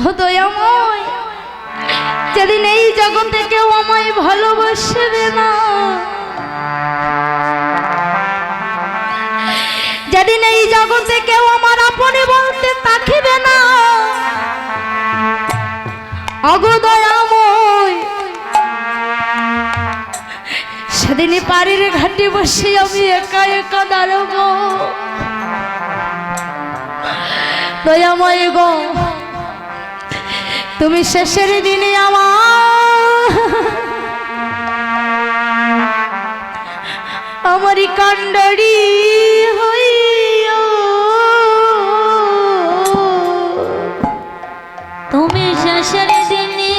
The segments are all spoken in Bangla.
ও দয়াময়, যেদিন এই জগতে কেউ আমায় ভালোবাসবে না, যেদিন এই জগতে কেউ আমার আপন বলতে তাকিবে না, ওগো দয়াময়, সেদিনই পাড়ির ঘাটে বসে আমি একা একা দাঁড়াবো। দয়াময় গো, তুমি শেষের দিনে আমারই কান্ডারি হইও, তুমি শেষের দিনে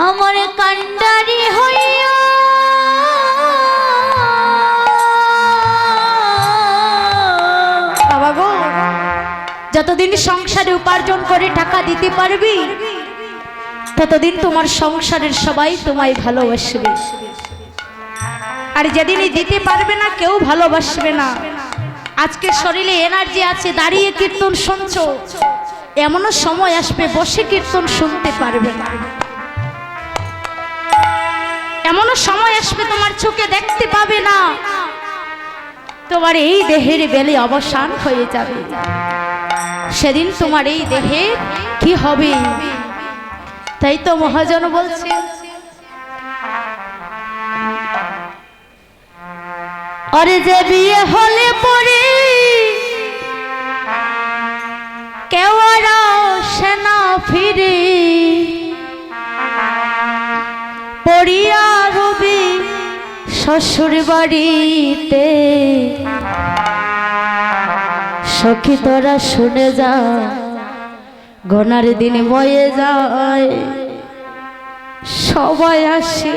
আমার কান্ডারি হইও। বাবা গো, যতদিন সংসারে উপার্জন করে টাকা দিতে পারবি, ততদিন তোমার সংসারের সবাই তোমায় ভালোবাসবে। আর যেদিনই দিতে পারবে না, কেউ ভালোবাসবে না। আজকে শরীরে এনার্জি আছে, দাঁড়িয়ে কীর্তন শুনছো, এমনও সময় আসবে বসে কীর্তন শুনতে পারবে না। এমনও সময় আসবে তোমার চোখে দেখতে পাবে না, তোমার এই দেহের বেলে অবসান হয়ে যাবে। সেদিন তোমার এই দেহে কি হবে? তাই তো মহাজন বলছে, আরে যে বিয়ে হলে পরে কেউ আর আসে না ফিরে, পড়িয়া রবি শ্বশুর বাড়িতে, সখী তোরা শুনে যা, ঘনার দিন বয়ে যায়, সবাই আসি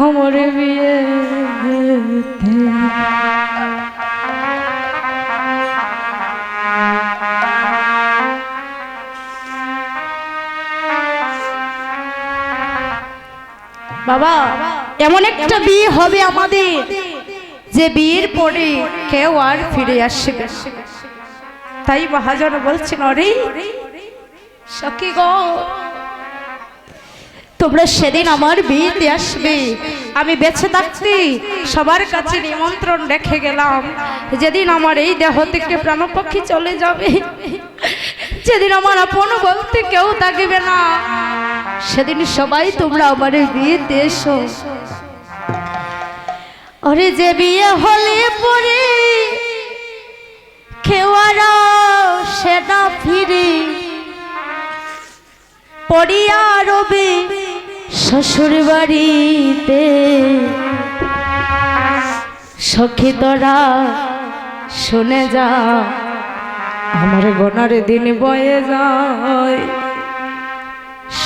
আমার বিয়ে। বাবা, এমন একটা বিয়ে হবে আমাদের, যে বিয়ের পরে কেউ আর ফিরে আসবে। তাই মহাজন বলছেন, অরে সখী গো, তোমরা সেদিন আমার বিয়েতে আসবে। আমি বেঁচে থাকতে সবার কাছে নিমন্ত্রণ রেখে গেলাম, যেদিন আমার এই দেহ থেকে প্রাণপক্ষী চলে যাবে, যেদিন আমার আপন বলতে কেউ থাকবে না, সেদিন সবাই তোমরা আমার বিয়েতে এসো। আরে যে বিয়ে হলে পরে কেউ আর আসে না ফিরে, পড়িয়া রবে শ্বশুর বাড়িতে, সখী তোরা শুনে যা, আমার গোনার দিন বয়ে যায়,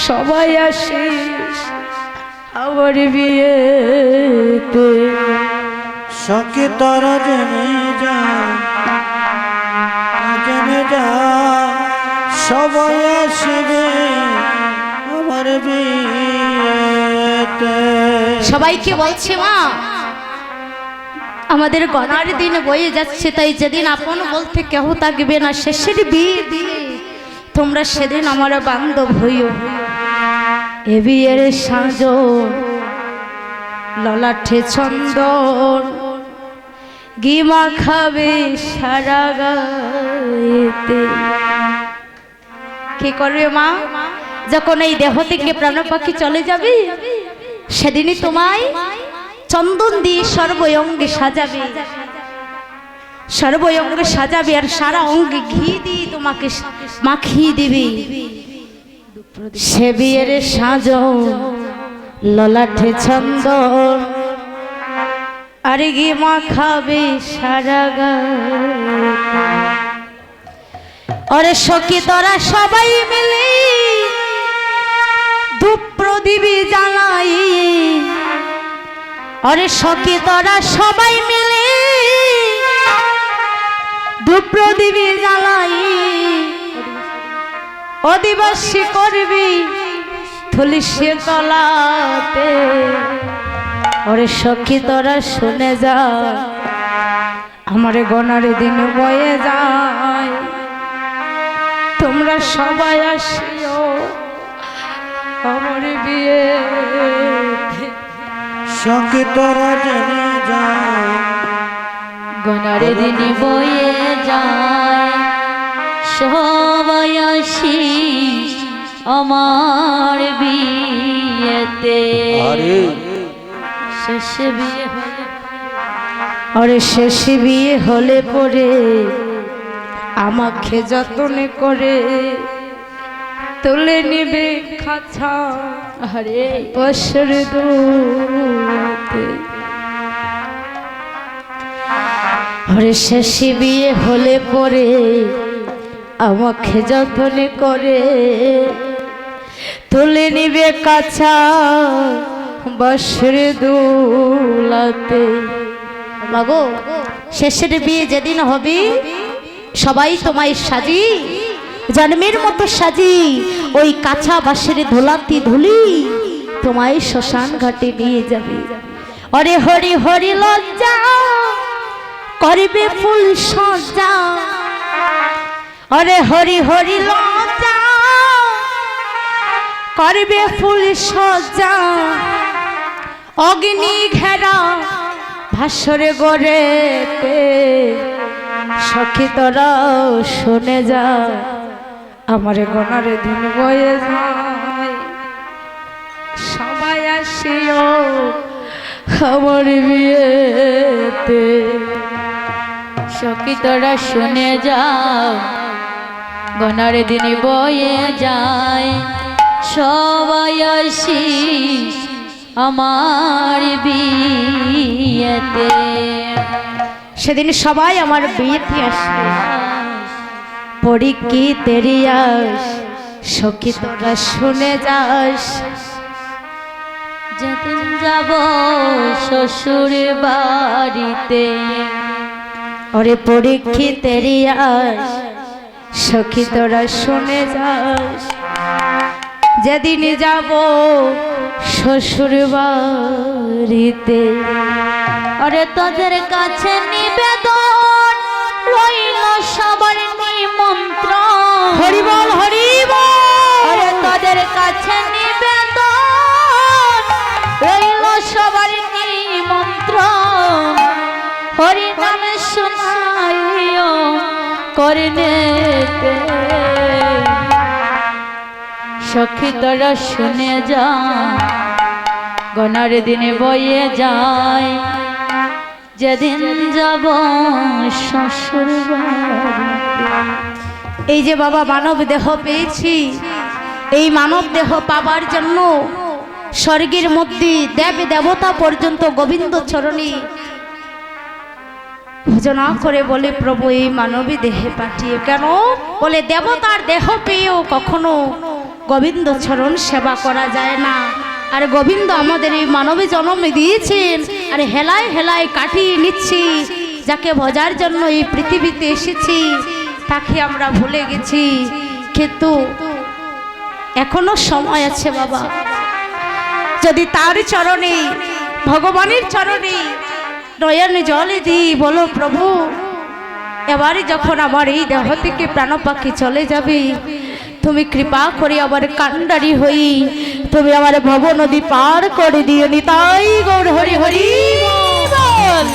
সবাই আসে আমার বিয়েতে। সখী তোরা জেনে যা, জেনে যা, সবাই আসবে আমার বিয়েতে। সবাইকে বলছে, মা আমাদের গনার দিন বয়ে যাচ্ছে, তাই যেদিন আপন বলতে কেউ থাকবে না, শেষের বিয়ে দিয়ে তোমরা সেদিন আমার বান্ধব হইও। এ বিয়ের সাজো ললাঠে চন্দন, গিমা খাবে সারা গায়েতে। কি করবে মা? যখন এই দেহ থেকে প্রাণ পাখি চলে যাবে, সেদিনই তোমায় চন্দন দিয়ে সর্বঙ্গে সাজাবে, সর্বঙ্গে সাজাবে, আর সারা অঙ্গে ঘি দিয়ে তোমাকে মাখিয়ে দিবে। সে বিয়ের সাজো ললাঠে চন্দন, আর গি মাখাবে সারা গায়ে। ওরে সখী তোরা সবাই মিলে ধূপ প্রদীপ জ্বালাই, ওরে সখী তোরা সবাই মিলে ধূপ প্রদীপ জ্বালাই, অধিবাসী করবি তুলসী তলাতে। ওরে সখী তোরা শুনে যা আমার গনার দিন বয়ে যায় তোমরা সবাই আসিও আমার বিয়ে সখী তোরা জেনে যা গনার দিন বয়ে যায় সবাই আসিস আমার বিয়েতে আরে শেষ বিয়ে হলে ওরে শেষ বিয়ে হলে পরে আমাকে যত্ন করে তুলে নিবে খাঁচা আরে বছর দুতে ওরে শেষ বিয়ে হলে পরে আমাকে যত্ন করে তুলে নিবে কাছা বছর দুলাতে মাগো শেষের বিয়ে যেদিন হবে সবাই তোমায় সাজি জন্মের মতো সাজি ওই কাছা বাঁশের ধুলাতি ধুলি তোমায় শ্মশান ঘাটে নিয়ে যাবে অরে হরি হরি লজ্জা করবে ফুল সজ্জা অরে হরি হরি লজ্জা করবে ফুল সজ্জা অগ্নি ঘেরা ভাসরে গড়েতে সখী তোরা শুনে যা আমার গনার দিন বয়ে যায় সবাই আসিও আমার বিয়েতে সখী তোরা শুনে যাও গনার দিন বয়ে যায় সবাই আসিস আমার বিয়েতে সেদিন সবাই আমার বিয়েতে আসবে পরীক্ষি তেরিয়াস সখী তোরা শুনে যাস যেদিন যাব শ্বশুর বাড়িতে ওরে পরীক্ষি তেরিয়াস সখী তোরা শুনে যাস যেদিন যাব শ্বশুর বাড়িতে আরে তোদের কাছে নিবেদন রইল সবার নিমন্ত্রণ হরি বল হরি বল আরে তোদের কাছে নিবেদন রইল সবার নিমন্ত্রণ হরি নামে শোনাইও করনেতে সখী তোরা শুনে যা গনার দিনে বয়ে যায় যেদিন যাব শ্বশুর বাড়িতে এই যে বাবা মানব দেহ পেয়েছি এই মানব দেহ পাবার জন্য স্বর্গের মধ্যে দেব দেবতা পর্যন্ত গোবিন্দ চরণী ভজনা করে বলে প্রভু এই মানবী দেহে পাঠিয়ে কেন বলে দেবতার দেহ পেয়েও কখনো গোবিন্দ চরণ সেবা করা যায় না আর গোবিন্দ আমাদের এই মানবী জন্ম দিয়েছেন আর হেলায় হেলায় কাটিয়ে নিচ্ছি যাকে ভজার জন্য এই পৃথিবীতে এসেছি তাকে আমরা ভুলে গেছি কিন্তু এখনো সময় আছে বাবা যদি তার চরণে ভগবানের চরণে নয়ন জলে দিই বলো প্রভু এবারে যখন আমার এই দেহ থেকে প্রাণ পাখি চলে যাবে তুমি কৃপা করে আমার কান্ডারি হই তুমি আমার ভব নদী পার করে দিও নিতাই গৌর হরি হরি বল।